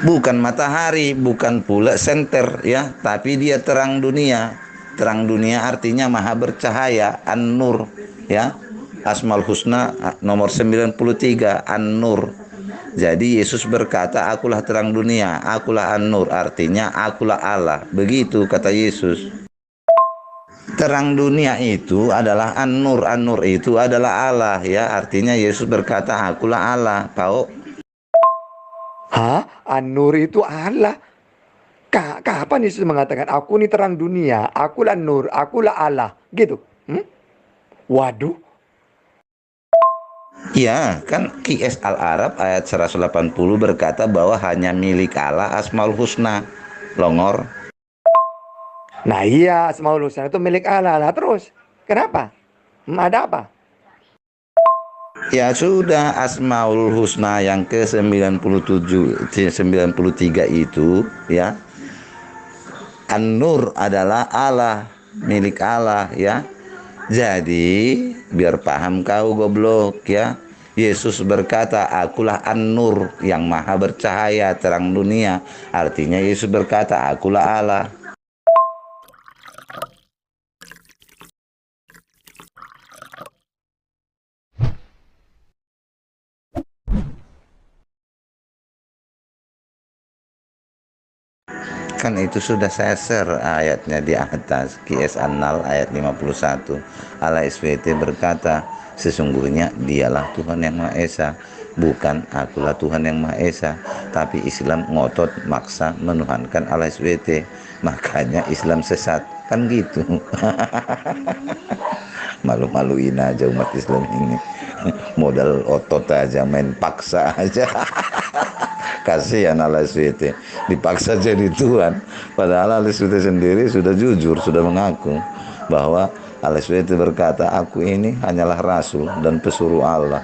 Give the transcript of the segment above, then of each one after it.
Bukan matahari, bukan pula senter ya, tapi dia terang dunia. Terang dunia artinya maha bercahaya, An-Nur ya. Asmaul Husna nomor 93, An-Nur. Jadi Yesus berkata, akulah terang dunia, akulah An-Nur, artinya akulah Allah. Begitu kata Yesus. Terang dunia itu adalah An-Nur, An-Nur itu adalah Allah ya, artinya Yesus berkata, akulah Allah. Tahu? Hah? An-Nur itu Allah. Kapan Yesus mengatakan, aku ini terang dunia, akulah Nur, akulah Allah. Gitu. Hmm? Waduh. Ya, kan QS Al-Arab ayat 180 berkata bahwa hanya milik Allah Asmaul Husna. Longor. Nah iya, Asmaul Husna itu milik Allah. Lah terus, kenapa? Ada apa? Ya sudah, Asmaul Husna yang ke-97 93 itu ya. An-Nur adalah Allah, milik Allah ya. Jadi, biar paham kau goblok ya. Yesus berkata, akulah An-Nur yang maha bercahaya terang dunia. Artinya Yesus berkata, akulah Allah. Kan itu sudah saya share ayatnya di atas, QS Annal ayat 51. Allah SWT berkata, sesungguhnya dialah Tuhan yang Maha Esa, bukan akulah Tuhan yang Maha Esa. Tapi Islam ngotot maksa menuhankan Allah SWT, makanya Islam sesat, kan gitu. Malu-maluin aja umat Islam ini. Modal otot aja, main paksa aja. Kasihan Allah SWT, dipaksa jadi Tuhan, padahal Allah SWT sendiri sudah jujur, sudah mengaku bahwa Allah SWT berkata, aku ini hanyalah rasul dan pesuruh Allah.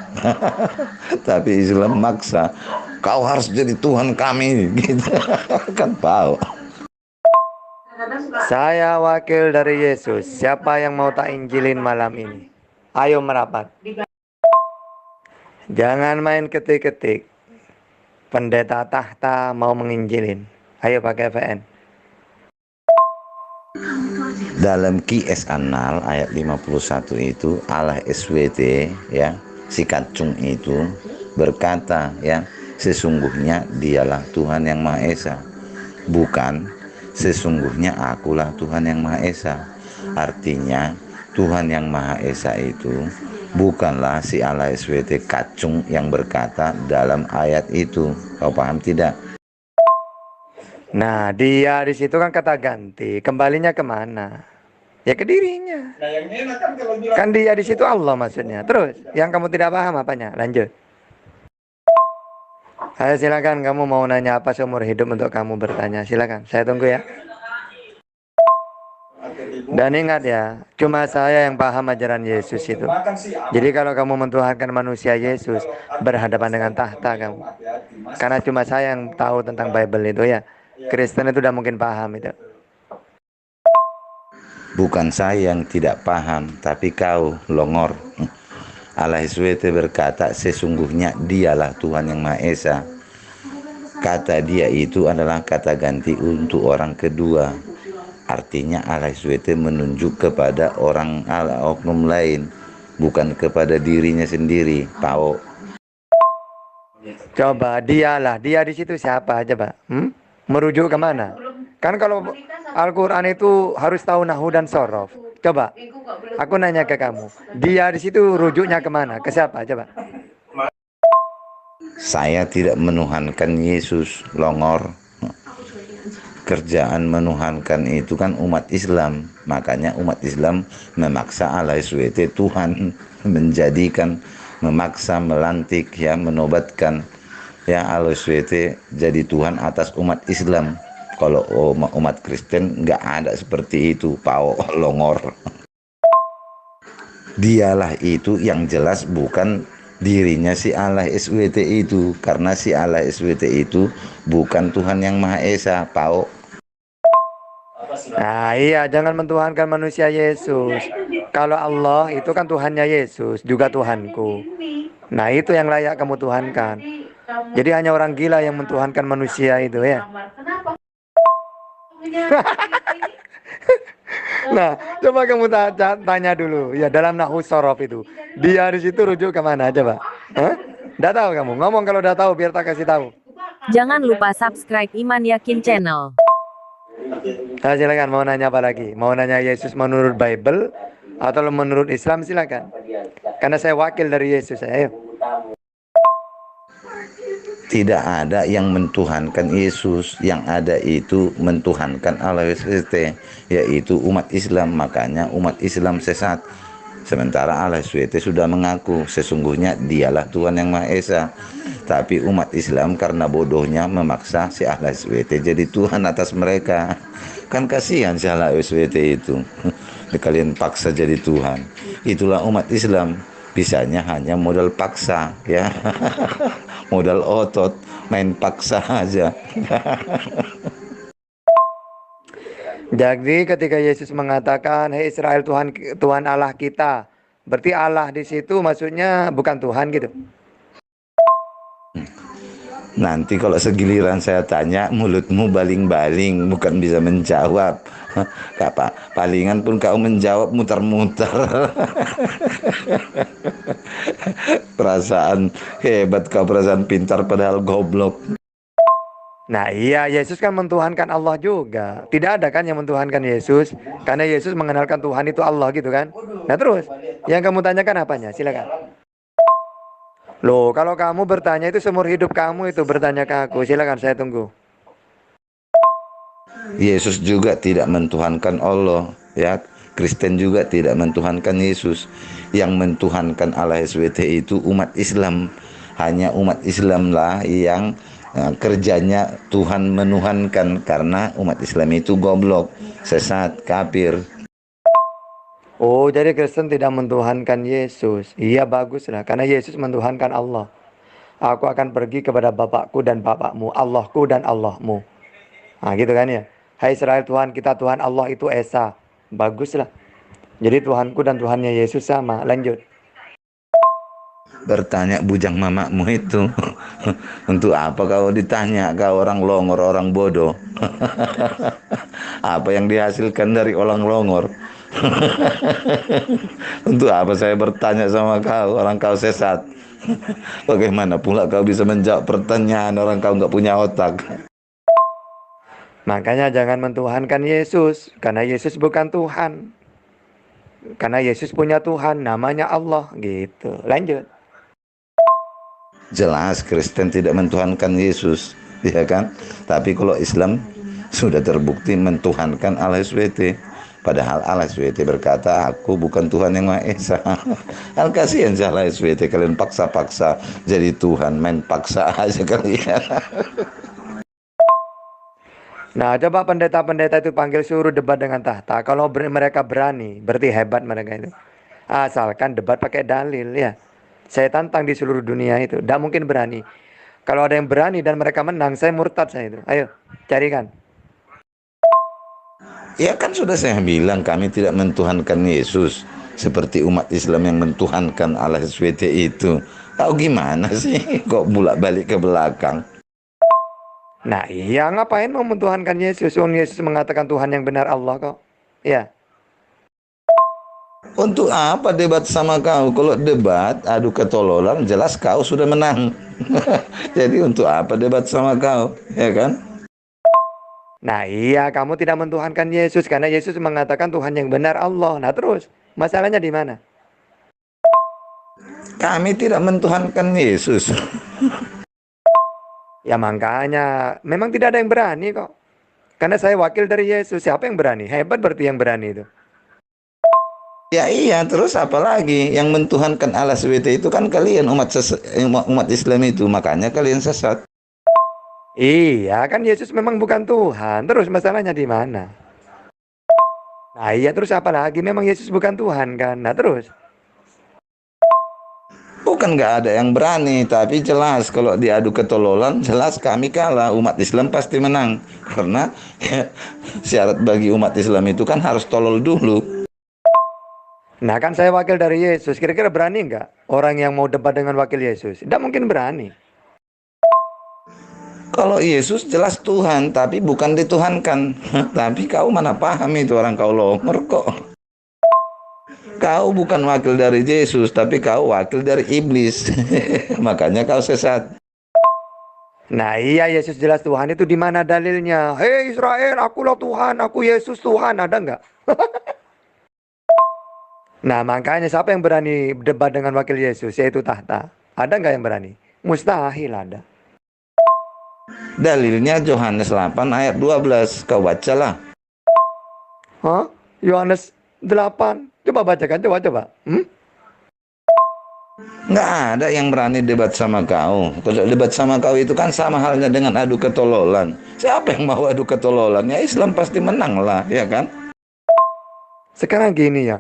Tapi Islam maksa, kau harus jadi Tuhan kami gitu. Kan tahu. Saya wakil dari Yesus. Siapa yang mau tak injilin malam ini? Ayo merapat. Jangan main ketik-ketik. Pendeta tahta mau menginjilin. Ayo pakai VN. Dalam QS Annal ayat 51 itu Allah SWT ya, si kacung itu berkata ya, sesungguhnya dialah Tuhan yang Maha Esa, bukan sesungguhnya akulah Tuhan yang Maha Esa. Artinya Tuhan yang Maha Esa itu bukanlah si Allah SWT kacung yang berkata dalam ayat itu. Kau paham tidak? Nah, dia di situ kan kata ganti. Kembalinya kemana? Ya ke dirinya. Kan dia di situ Allah maksudnya. Terus, yang kamu tidak paham apanya? Lanjut. Ayo silakan, kamu mau nanya apa seumur hidup untuk kamu bertanya. Silakan, saya tunggu ya. Dan ingat ya, cuma saya yang paham ajaran Yesus itu. Jadi kalau kamu mentuhankan manusia, Yesus berhadapan dengan tahta kamu. Karena cuma saya yang tahu tentang Bible itu ya. Kristen itu udah mungkin paham itu. Bukan saya yang tidak paham, tapi kau longor. Allah SWT berkata, sesungguhnya dialah Tuhan yang Maha Esa. Kata dia itu adalah kata ganti untuk orang kedua. Artinya Allah SWT menunjuk kepada orang oknum lain, bukan kepada dirinya sendiri. Tahu? Coba dialah, dia di situ siapa aja, Pak? Merujuk kemana? Kan kalau Al-Quran itu harus tahu nahu dan sorof. Coba, aku nanya ke kamu, dia di situ rujuknya kemana? Ke siapa? Coba. Saya tidak menuhankan Yesus, longor. Kerjaan menuhankan itu kan umat Islam, makanya umat Islam memaksa Allah SWT Tuhan, menjadikan, memaksa, melantik ya, menobatkan ya Allah SWT jadi Tuhan atas umat Islam. Kalau umat Kristen nggak ada seperti itu, pao longor. Dialah itu yang jelas bukan dirinya si Allah SWT itu, karena si Allah SWT itu bukan Tuhan yang Maha Esa, pao. Nah iya, jangan mentuhankan manusia Yesus. Kalau Allah itu kan Tuhannya Yesus, juga Tuhanku. Nah itu yang layak kamu tuhankan. Jadi hanya orang gila yang mentuhankan manusia itu ya. Nah, coba kamu tanya dulu. Ya dalam Nahwu Shorof itu. Dia di situ rujuk kemana coba? Hah? Nggak tahu kamu. Ngomong kalau udah tahu biar tak kasih tahu. Jangan lupa subscribe Iman Yakin Channel. Nah, silakan mau nanya apa lagi? Mau nanya Yesus menurut Bible atau menurut Islam silakan. Karena saya wakil dari Yesus. Ayo. Tidak ada yang mentuhankan Yesus, yang ada itu mentuhankan Allah SWT, yaitu umat Islam. Makanya umat Islam sesat. Sementara Allah SWT sudah mengaku sesungguhnya dialah Tuhan yang Maha Esa. Tapi umat Islam karena bodohnya memaksa si Allah SWT jadi Tuhan atas mereka. Kan kasihan si Allah SWT itu. Kalian paksa jadi Tuhan. Itulah umat Islam. Bisanya hanya modal paksa ya. Modal otot, main paksa aja. Jadi ketika Yesus mengatakan, "Hei Israel, Tuhan Tuhan Allah kita." Berarti Allah di situ maksudnya bukan Tuhan gitu. Nanti kalau segiliran saya tanya, mulutmu baling-baling, bukan bisa menjawab. Kak, palingan pun kau menjawab muter-muter. Perasaan hebat kau, perasaan pintar padahal goblok. Nah iya, Yesus kan mentuhankan Allah juga. Tidak ada kan yang mentuhankan Yesus. Karena Yesus mengenalkan Tuhan itu Allah gitu kan. Nah terus, yang kamu tanyakan apanya? Silakan. Loh, kalau kamu bertanya itu seumur hidup kamu itu bertanya ke aku. Silakan, saya tunggu. Yesus juga tidak mentuhankan Allah, ya. Kristen juga tidak mentuhankan Yesus. Yang mentuhankan Allah SWT itu umat Islam. Hanya umat Islam lah yang kerjanya Tuhan menuhankan, karena umat Islam itu goblok, sesat, kafir. Oh, jadi Kristen tidak mentuhankan Yesus. Iya, baguslah. Karena Yesus mentuhankan Allah. Aku akan pergi kepada Bapakku dan Bapakmu, Allahku dan Allahmu. Nah, gitu kan ya. Hai Israel, Tuhan kita Tuhan Allah itu Esa. Baguslah. Jadi Tuhanku dan Tuhannya Yesus sama. Lanjut. Bertanya bujang mamamu itu. Untuk apa kau ditanya? Kau orang longor, orang bodoh. Apa yang dihasilkan dari orang longor? Untuk apa saya bertanya sama kau, orang kau sesat? Bagaimana pula kau bisa menjawab pertanyaan orang kau nggak punya otak? Makanya jangan mentuhankan Yesus. Karena Yesus bukan Tuhan. Karena Yesus punya Tuhan, namanya Allah. Gitu. Lanjut. Jelas Kristen tidak mentuhankan Yesus, ya kan? Tapi kalau Islam sudah terbukti mentuhankan Allah SWT. Padahal Allah SWT berkata, aku bukan Tuhan yang Maha Esa. Kan kasihan Allah SWT, kalian paksa-paksa jadi Tuhan, main paksa aja kalian. Nah, coba pendeta-pendeta itu panggil suruh debat dengan tahta. Kalau mereka berani, berarti hebat mereka itu. Asalkan debat pakai dalil ya. Saya tantang di seluruh dunia itu. Tidak mungkin berani. Kalau ada yang berani dan mereka menang, saya murtad saya itu. Ayo, carikan. Ya kan sudah saya bilang, kami tidak mentuhankan Yesus seperti umat Islam yang mentuhankan Allah SWT itu. Tahu gimana sih? Kok bolak-balik ke belakang? Nah iya, ngapain mau mentuhankan Yesus? Yesus mengatakan Tuhan yang benar Allah kok. Ya. Untuk apa debat sama kau? Kalau debat, adu ketololan, jelas kau sudah menang. Jadi untuk apa debat sama kau? Ya kan? Nah iya, kamu tidak mentuhankan Yesus karena Yesus mengatakan Tuhan yang benar Allah. Nah terus, masalahnya di mana? Kami tidak mentuhankan Yesus. Ya makanya, memang tidak ada yang berani kok. Karena saya wakil dari Yesus. Siapa yang berani? Hebat berarti yang berani itu. Ya iya, terus apa lagi? Yang mentuhankan Allah SWT itu kan kalian umat Islam itu, makanya kalian sesat. Iya, kan Yesus memang bukan Tuhan. Terus masalahnya di mana? Nah iya, terus apa lagi? Memang Yesus bukan Tuhan kan? Nah terus? Bukan nggak ada yang berani, tapi jelas kalau diadu ketololan, jelas kami kalah. Umat Islam pasti menang. Karena ya, syarat bagi umat Islam itu kan harus tolol dulu. Nah kan saya wakil dari Yesus. Kira-kira berani nggak orang yang mau debat dengan wakil Yesus? Tidak mungkin berani. Kalau Yesus jelas Tuhan, tapi bukan dituhankan. Tapi kau mana paham itu, orang kau longor kok. Kau bukan wakil dari Yesus, tapi kau wakil dari iblis. Makanya kau sesat. Nah iya, Yesus jelas Tuhan itu di mana dalilnya? Hei Israel, akulah Tuhan, aku Yesus Tuhan, ada nggak? Nah makanya siapa yang berani debat dengan wakil Yesus, yaitu tahta? Ada nggak yang berani? Mustahil ada. Dalilnya Yohanes 8 ayat 12. Kau bacalah. Hah? Yohanes 8. Coba bacakan, coba. Nggak ada yang berani debat sama kau. Kalau debat sama kau itu kan sama halnya dengan adu ketololan. Siapa yang mau adu ketololan? Ya Islam pasti menang lah, ya kan? Sekarang gini ya,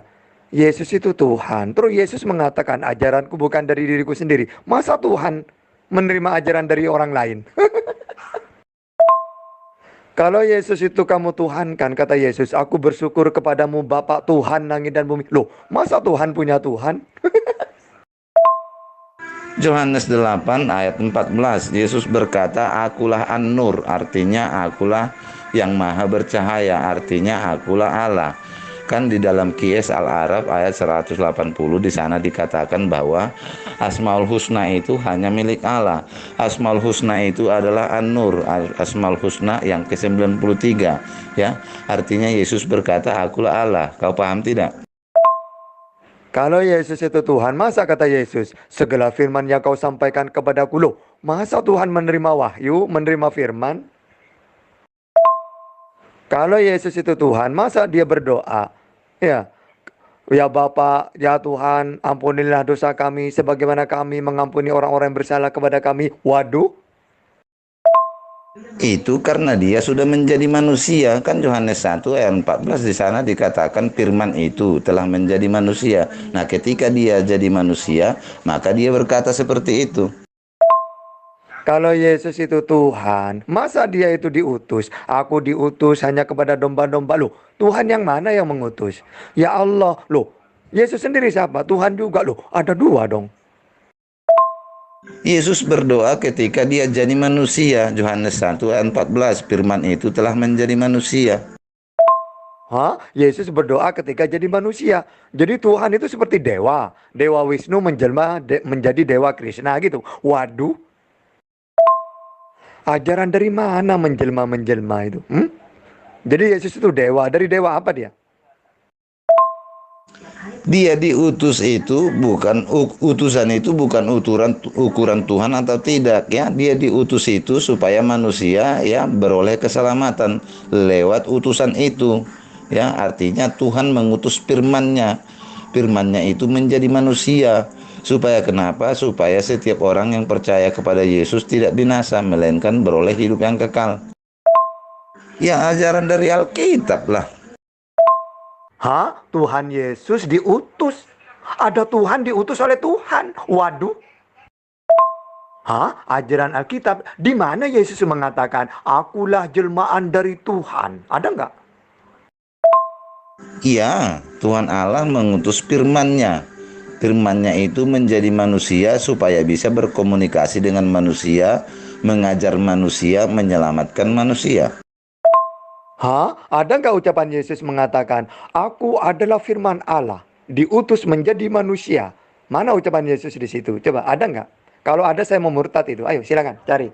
Yesus itu Tuhan. Terus Yesus mengatakan ajaranku bukan dari diriku sendiri. Masa Tuhan menerima ajaran dari orang lain? Kalau Yesus itu kamu Tuhan kan, kata Yesus, aku bersyukur kepadamu Bapa Tuhan langit dan bumi. Loh, masa Tuhan punya Tuhan? Yohanes 8 ayat 14. Yesus berkata, akulah An-Nur, artinya akulah yang maha bercahaya, artinya akulah Allah. Kan di dalam Qiyas Al-Arab ayat 180 di sana dikatakan bahwa Asmaul Husna itu hanya milik Allah. Asmaul Husna itu adalah An-Nur, Asmaul Husna yang ke-93, ya. Artinya Yesus berkata, akulah Allah. Kau paham tidak? Kalau Yesus itu Tuhan, masa kata Yesus, segala firman yang kau sampaikan kepadaku, loh, masa Tuhan menerima wahyu, menerima firman? Kalau Yesus itu Tuhan, masa dia berdoa? Ya, ya Bapa, ya Tuhan, ampunilah dosa kami sebagaimana kami mengampuni orang-orang yang bersalah kepada kami. Waduh, Itu karena dia sudah menjadi manusia. Kan Yohanes 1 ayat 14 di sana dikatakan firman itu telah menjadi manusia. Nah, ketika dia jadi manusia, maka dia berkata seperti itu. kalau Yesus itu Tuhan, masa dia itu diutus? Aku diutus hanya kepada domba-domba. Loh, Tuhan yang mana yang mengutus? Ya Allah, loh, Yesus sendiri siapa? Tuhan juga, loh, ada dua dong. Yesus berdoa ketika dia jadi manusia. Yohanes 1 ayat 14, firman itu telah menjadi manusia. Hah? Yesus berdoa ketika jadi manusia. Jadi Tuhan itu seperti dewa. Dewa Wisnu menjelma menjadi Dewa Krishna gitu. Waduh, ajaran dari mana menjelma-menjelma itu? Jadi Yesus itu dewa. Dari dewa apa dia? Dia diutus itu bukan utusan itu bukan ukuran Tuhan atau tidak, ya. Dia diutus itu supaya manusia ya beroleh keselamatan lewat utusan itu. Ya, artinya Tuhan mengutus firman-Nya. Firman-Nya itu menjadi manusia. Supaya kenapa? Supaya setiap orang yang percaya kepada Yesus tidak binasa, melainkan beroleh hidup yang kekal. Ya, ajaran dari Alkitab lah. Hah? Tuhan Yesus diutus. Ada Tuhan diutus oleh Tuhan. Waduh. Hah? Ajaran Alkitab. Di mana Yesus mengatakan, akulah jelmaan dari Tuhan. Ada nggak? Iya, Tuhan Allah mengutus firman-Nya. Firman-Nya itu menjadi manusia supaya bisa berkomunikasi dengan manusia, mengajar manusia, menyelamatkan manusia. Hah? Ada nggak ucapan Yesus mengatakan, aku adalah firman Allah, diutus menjadi manusia? Mana ucapan Yesus di situ? Coba, ada nggak? Kalau ada saya mau murtad itu. Ayo silakan cari.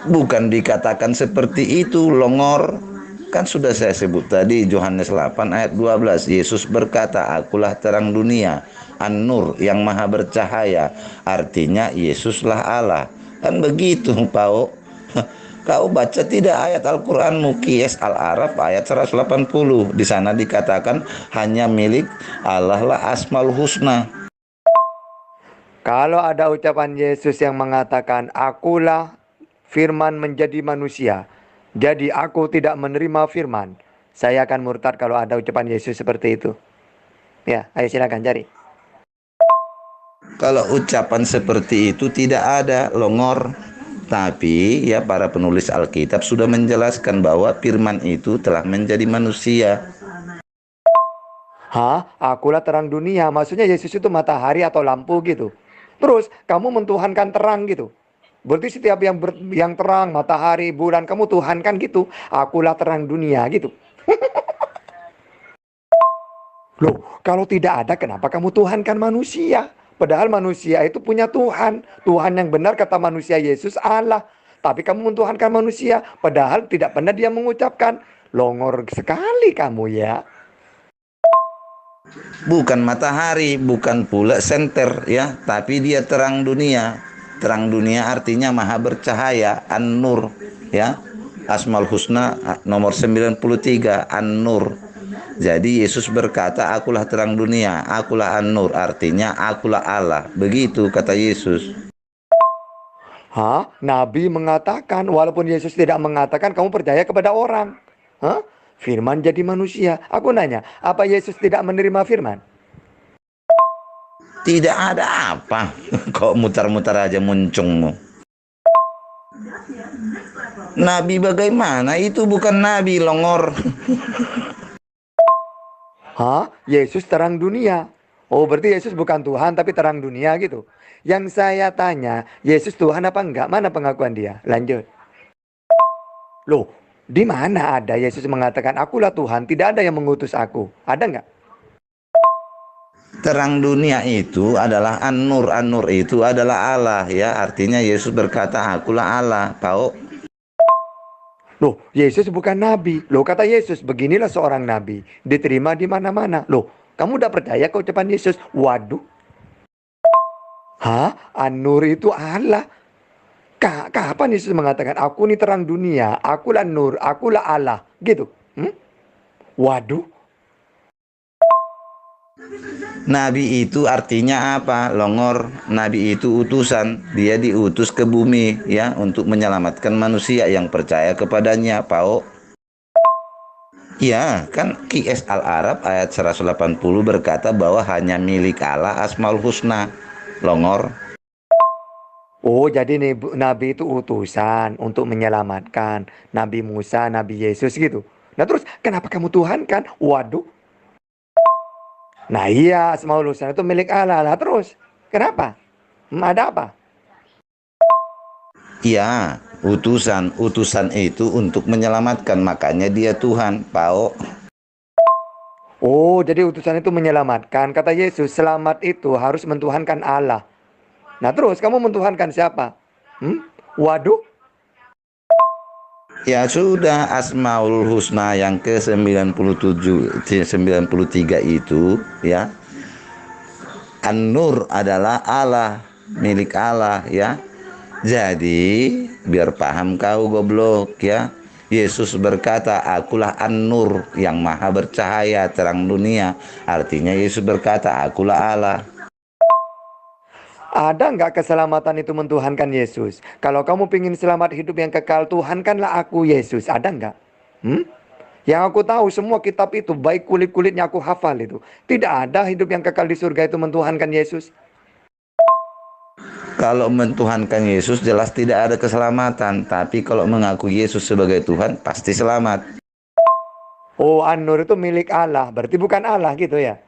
Bukan dikatakan seperti itu, longor. Kan sudah saya sebut tadi, Yohanes 8 ayat 12. Yesus berkata, akulah terang dunia, An-Nur yang maha bercahaya. Artinya Yesuslah Allah. Kan begitu, Pak. Kau baca tidak ayat Al-Quranmu, Qiyas Al-Arab ayat 180. Di sana dikatakan hanya milik Allah lah Asmaul Husna. Kalau ada ucapan Yesus yang mengatakan, akulah firman menjadi manusia, jadi aku tidak menerima firman, saya akan murtad kalau ada ucapan Yesus seperti itu. Ya, ayo silakan cari. Kalau ucapan seperti itu tidak ada, longor. Tapi ya para penulis Alkitab sudah menjelaskan bahwa firman itu telah menjadi manusia. Hah? Akulah terang dunia. Maksudnya Yesus itu matahari atau lampu gitu. Terus kamu mentuhankan terang gitu. Berarti setiap yang terang, matahari, bulan, kamu Tuhan kan gitu. Akulah terang dunia gitu. Loh, kalau tidak ada, kenapa kamu Tuhan kan manusia? Padahal manusia itu punya Tuhan. Tuhan yang benar kata manusia Yesus Allah. Tapi kamu mentuhankan manusia. Padahal tidak pernah dia mengucapkan. Longor sekali kamu ya. Bukan matahari, bukan pula senter ya, tapi dia terang dunia. Terang dunia artinya maha bercahaya, An-Nur ya. Asmaul Husna nomor 93, An-Nur. Jadi Yesus berkata, akulah terang dunia, akulah An-Nur, artinya akulah Allah. Begitu kata Yesus. Hah? Nabi mengatakan, walaupun Yesus tidak mengatakan, kamu percaya kepada orang. Hah? Firman jadi manusia. Aku nanya, apa Yesus tidak menerima firman? Tidak ada apa. Kok mutar-mutar aja muncungmu. Nabi bagaimana? Itu bukan nabi, longor. Hah? Yesus terang dunia. Oh, berarti Yesus bukan Tuhan tapi terang dunia gitu. Yang saya tanya, Yesus Tuhan apa enggak? Mana pengakuan dia? Lanjut. Loh, di mana ada Yesus mengatakan akulah Tuhan, tidak ada yang mengutus aku? Ada enggak? Terang dunia itu adalah An-Nur. An-Nur itu adalah Allah ya. Artinya Yesus berkata, akulah Allah. Tahu? Loh, Yesus bukan nabi. Loh, kata Yesus, beginilah seorang nabi. Diterima di mana-mana. Loh, kamu udah percaya ke ucapan Yesus? Waduh. Hah? An-Nur itu Allah. Kapan Yesus mengatakan, aku ini terang dunia, akulah Nur, akulah Allah. Gitu. Waduh. Nabi itu artinya apa? Longor. Nabi itu utusan. Dia diutus ke bumi ya untuk menyelamatkan manusia yang percaya kepadanya. Pau. Ya, kan Qiyas Al-Arab ayat 180 berkata bahwa hanya milik Allah Asmaul Husna. Longor. Oh, jadi Nabi itu utusan untuk menyelamatkan. Nabi Musa, Nabi Yesus gitu. Nah terus, kenapa kamu Tuhan kan? Waduh. Nah iya, Asmaul Husna itu milik Allah. Lah terus, kenapa? Ada apa? Ya, utusan. Utusan itu untuk menyelamatkan. Makanya dia Tuhan. Pau. Oh, jadi utusan itu menyelamatkan. Kata Yesus, selamat itu harus mentuhankan Allah. Nah terus, kamu mentuhankan siapa? Waduh. Ya sudah, Asmaul Husna yang ke-97 93 itu ya. An-Nur adalah Allah, milik Allah ya. Jadi biar paham kau goblok ya. Yesus berkata, akulah An-Nur yang maha bercahaya terang dunia. Artinya Yesus berkata, akulah Allah. Ada nggak keselamatan itu mentuhankan Yesus? Kalau kamu ingin selamat hidup yang kekal, Tuhankanlah aku Yesus. Ada nggak? Yang aku tahu semua kitab itu, baik kulit-kulitnya aku hafal itu. Tidak ada hidup yang kekal di surga itu mentuhankan Yesus. Kalau mentuhankan Yesus jelas tidak ada keselamatan. Tapi kalau mengaku Yesus sebagai Tuhan pasti selamat. Oh, An-Nur itu milik Allah. Berarti bukan Allah gitu ya.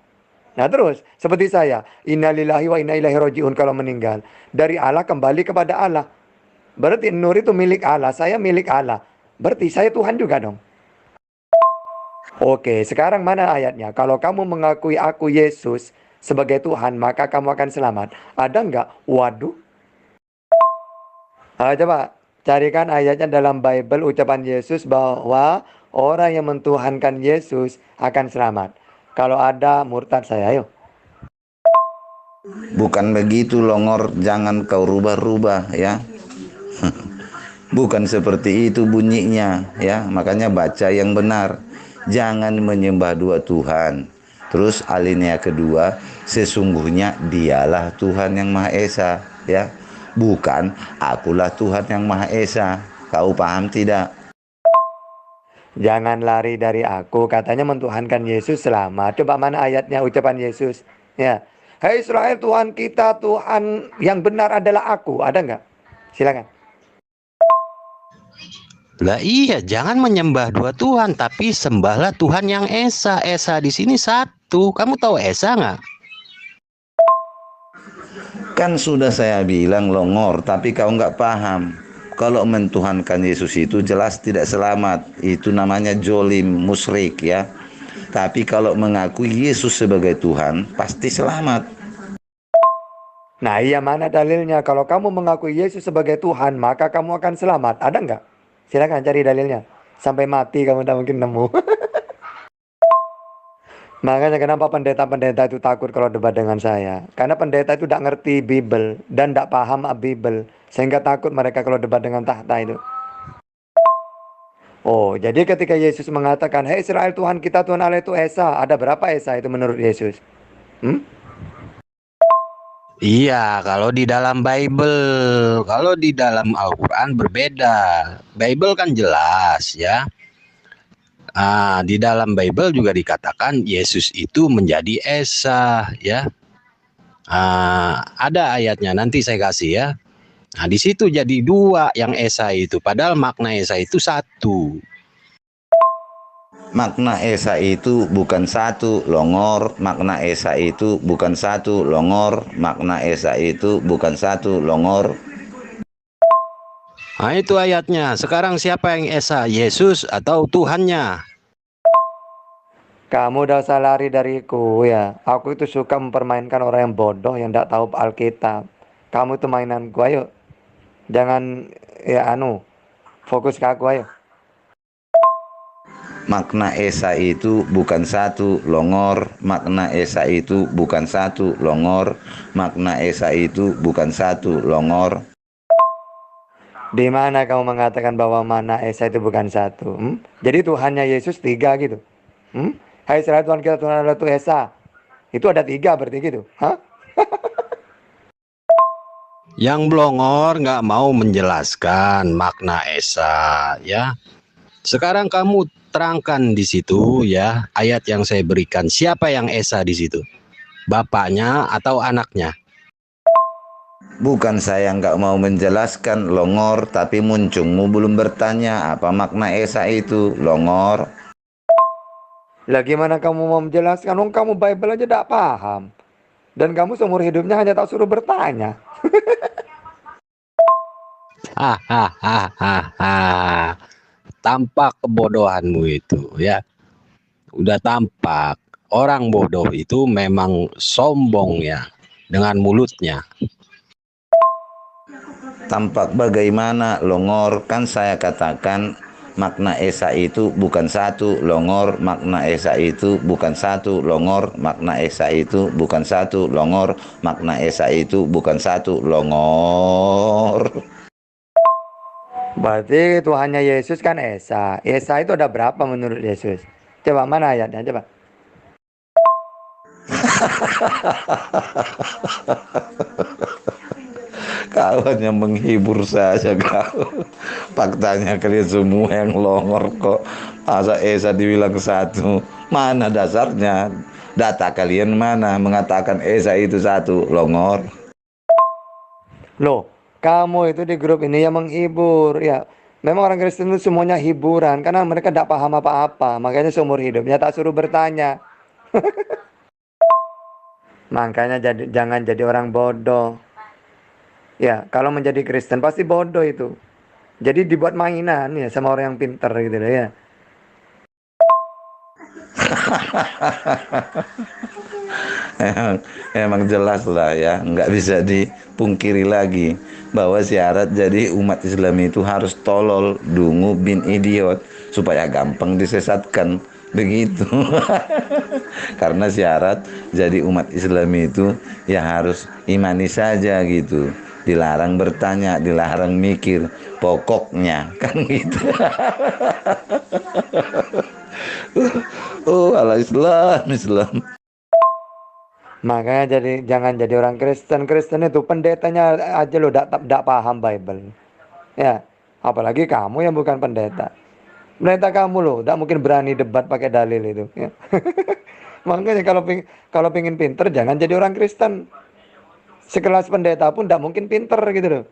Nah terus, seperti saya, innalillahi wa inna ilaihi raji'un kalau meninggal. Dari Allah kembali kepada Allah. Berarti Nur itu milik Allah, saya milik Allah. Berarti saya Tuhan juga dong. Oke, sekarang mana ayatnya? Kalau kamu mengakui aku Yesus sebagai Tuhan, maka kamu akan selamat. Ada nggak? Waduh. Coba carikan ayatnya dalam Bible ucapan Yesus bahwa orang yang mentuhankan Yesus akan selamat. Kalau ada murtad saya, ayo. Bukan begitu longor, jangan kau rubah-rubah ya. Bukan seperti itu bunyinya ya. Makanya baca yang benar. Jangan menyembah dua Tuhan. Terus alinea kedua, sesungguhnya dialah Tuhan yang Maha Esa ya. Bukan akulah Tuhan yang Maha Esa. Kau paham tidak? Jangan lari dari aku, katanya mentuhankan Yesus selamat. Coba mana ayatnya ucapan Yesus? Ya. Hai Israel, Tuhan kita, Tuhan yang benar adalah aku. Ada nggak? Silakan. Lah iya, jangan menyembah dua Tuhan, tapi sembahlah Tuhan yang Esa. Esa di sini satu. Kamu tahu Esa nggak? Kan sudah saya bilang longor, tapi kau nggak paham. Kalau mentuhankan Yesus itu jelas tidak selamat. Itu namanya jolim, musyrik ya. Tapi kalau mengakui Yesus sebagai Tuhan, pasti selamat. Nah, iya, mana dalilnya? Kalau kamu mengakui Yesus sebagai Tuhan, maka kamu akan selamat. Ada nggak? Silakan cari dalilnya. Sampai mati kamu tidak mungkin nemu. Makanya kenapa pendeta-pendeta itu takut kalau debat dengan saya? Karena pendeta itu tidak ngerti Bible dan tidak paham Bible. Sehingga takut mereka kalau debat dengan tahta itu. Oh, jadi ketika Yesus mengatakan, "Hei Israel, Tuhan kita, Tuhan Allah itu Esa." Ada berapa Esa itu menurut Yesus? Hmm? Iya, kalau di dalam Bible, kalau di dalam Al-Quran berbeda. Bible kan jelas ya. Di dalam Bible juga dikatakan Yesus itu menjadi Esa ya. Ada ayatnya nanti saya kasih ya. Nah, di situ jadi dua yang Esa itu, padahal makna Esa itu satu. Makna Esa itu bukan satu, longor. Makna Esa itu bukan satu, longor. Makna Esa itu bukan satu, longor. Nah, itu ayatnya. Sekarang siapa yang Esa? Yesus atau Tuhannya? Kamu udah usah lari dariku ya. Aku itu suka mempermainkan orang yang bodoh yang tidak tahu Alkitab. Kamu itu mainanku, ayo. Jangan ya fokus ke aku, ayo. Makna Esa itu bukan satu, longor. Makna Esa itu bukan satu, longor. Makna Esa itu bukan satu, longor. Di mana kamu mengatakan bahwa mana Esa itu bukan satu? Jadi Tuhannya Yesus 3 gitu. Hai Israel, Tuhan kita, Tuhan Allah itu Esa. Itu ada 3 berarti gitu. Hah? Yang blongor nggak mau menjelaskan makna Esa ya. Sekarang kamu terangkan di situ ya ayat yang saya berikan. Siapa yang Esa di situ? Bapaknya atau anaknya? Bukan saya nggak mau menjelaskan, longor. Tapi muncungmu belum bertanya apa makna Esa itu, longor. Lah gimana kamu mau menjelaskan? Kamu Bible aja tidak paham. Dan kamu seumur hidupnya hanya tak suruh bertanya. Hahaha. Tampak kebodohanmu itu ya. Udah tampak. Orang bodoh itu memang sombong ya dengan mulutnya. Tampak bagaimana, longor? Kan saya katakan makna Esa itu bukan satu, longor. Makna Esa itu bukan satu, longor. Makna Esa itu bukan satu, longor. Makna Esa itu bukan satu, longor. Berarti Tuhannya Yesus kan Esa. Esa itu ada berapa menurut Yesus? Coba mana ayatnya, coba. Kau hanya menghibur saja kau. Faktanya kalian semua yang longor kok. Masa Esa dibilang satu? Mana dasarnya? Data kalian mana mengatakan Esa itu satu, longor? Loh, kamu itu di grup ini yang menghibur ya. Memang orang Kristen itu semuanya hiburan karena mereka tidak paham apa-apa. Makanya seumur hidupnya tak suruh bertanya. Makanya jangan jadi orang bodoh. Ya, kalau menjadi Kristen pasti bodoh itu. Jadi dibuat mainan ya sama orang yang pinter gitu loh ya. Emang jelas lah ya, nggak bisa dipungkiri lagi bahwa syarat jadi umat Islam itu harus tolol, dungu, bin idiot supaya gampang disesatkan begitu. Karena syarat jadi umat Islam itu ya harus imani saja gitu, dilarang bertanya, dilarang mikir, pokoknya kan gitu. Oh, ala Islam, Islam. Makanya jangan jadi orang Kristen. Kristen itu pendetanya aja lo tidak paham Bible. Ya, apalagi kamu yang bukan pendeta. Pendeta kamu loh, tidak mungkin berani debat pakai dalil itu. Ya. Makanya kalau pingin pinter jangan jadi orang Kristen. Sekelas pendeta pun tidak mungkin pinter gitu loh.